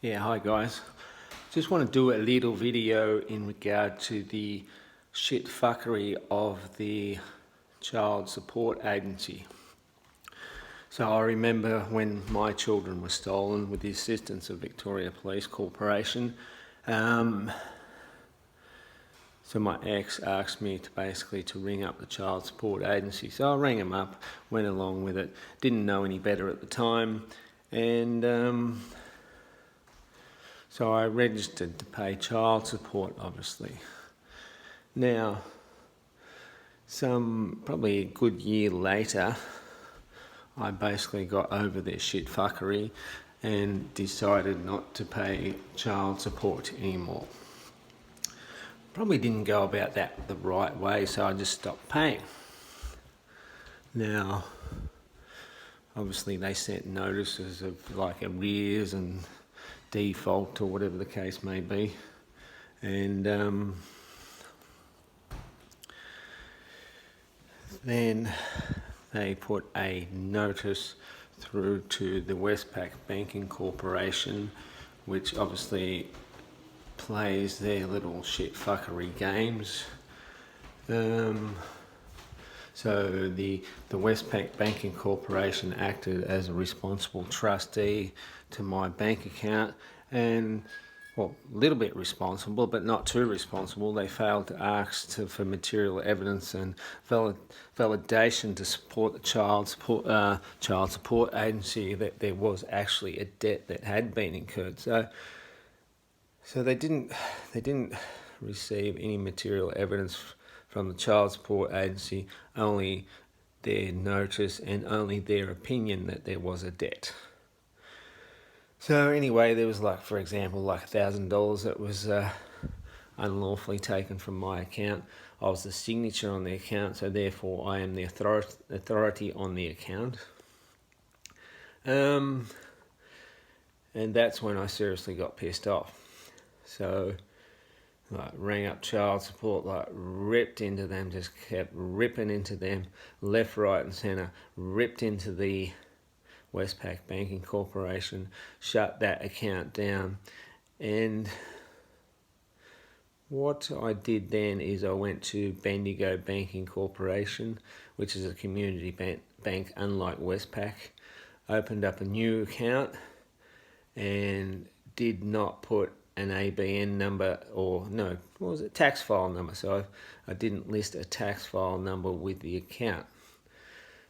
Yeah, hi guys. Just want to do a little video in regard to the shit fuckery of the child support agency. So I remember when my children were stolen with the assistance of Victoria Police Corporation. So my ex asked me to ring up the child support agency. So I rang him up, went along with it, didn't know any better at the time, and so I registered to pay child support, obviously. Now, probably a good year later, I basically got over their shit fuckery and decided not to pay child support anymore. Probably didn't go about that the right way, so I just stopped paying. Now, obviously they sent notices of like arrears and default or whatever the case may be, and then they put a notice through to the Westpac Banking Corporation, which obviously plays their little shit fuckery games. So the Westpac Banking Corporation acted as a responsible trustee to my bank account, and well, a little bit responsible, but not too responsible. They failed to ask for material evidence and validation to support the child support agency that there was actually a debt that had been incurred. So they didn't receive any material evidence from the child support agency, only their notice and only their opinion that there was a debt. So anyway, there was for example, $1,000 that was unlawfully taken from my account. I was the signature on the account, so therefore I am the authority on the account. And that's when I seriously got pissed off. So rang up child support, ripped into them, just kept ripping into them, left, right and centre, ripped into the Westpac Banking Corporation, shut that account down. And what I did then is I went to Bendigo Banking Corporation, which is a community bank unlike Westpac, opened up a new account and did not put an ABN number, or no, what was it, tax file number. So I didn't list a tax file number with the account.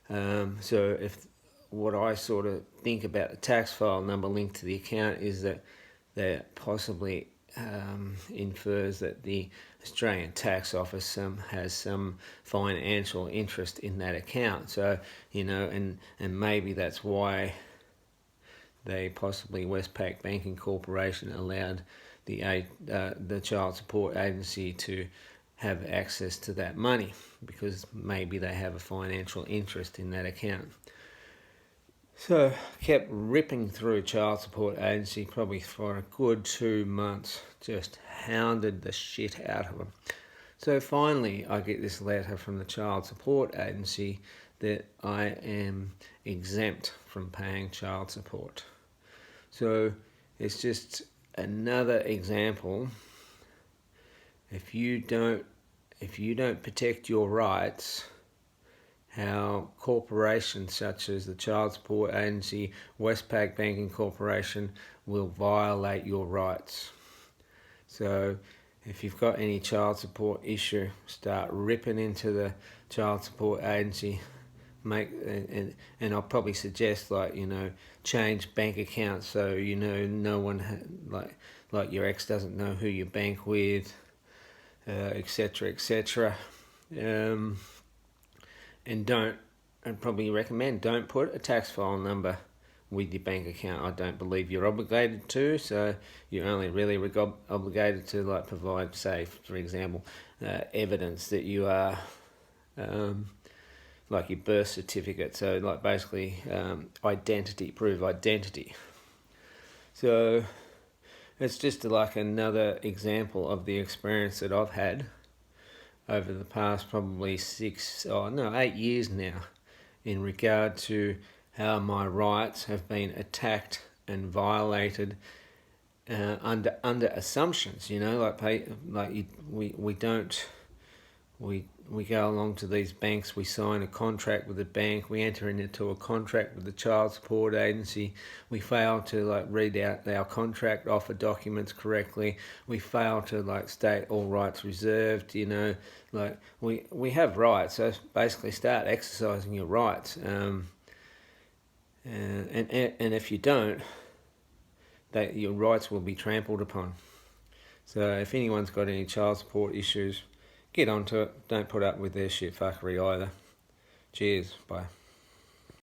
So if what I sort of think about the tax file number linked to the account is that possibly infers that the Australian Tax Office has some financial interest in that account. So, and maybe that's why they possibly, Westpac Banking Corporation, allowed the child support agency to have access to that money, because maybe they have a financial interest in that account. So kept ripping through child support agency probably for a good 2 months, just hounded the shit out of them. So finally I get this letter from the child support agency that I am exempt from paying child support. So it's just another example. If you don't protect your rights, how corporations such as the Child Support Agency, Westpac Banking Corporation will violate your rights. So if you've got any child support issue, start ripping into the Child Support Agency. And I'll probably suggest change bank accounts so no one like your ex doesn't know who you bank with, etc. And probably recommend don't put a tax file number with your bank account. I don't believe you're obligated to, so you're only really obligated to provide, say for example, evidence that you are like your birth certificate, so basically prove identity. So it's just another example of the experience that I've had over the past probably 8 years now, in regard to how my rights have been attacked and violated under assumptions, you know, we go along to these banks, we sign a contract with the bank, we enter into a contract with the child support agency, we fail to read out our contract offer documents correctly, we fail to state all rights reserved, you know, we have rights, so basically start exercising your rights, and if you don't, your rights will be trampled upon. So if anyone's got any child support issues, get onto it. Don't put up with their shit fuckery either. Cheers. Bye.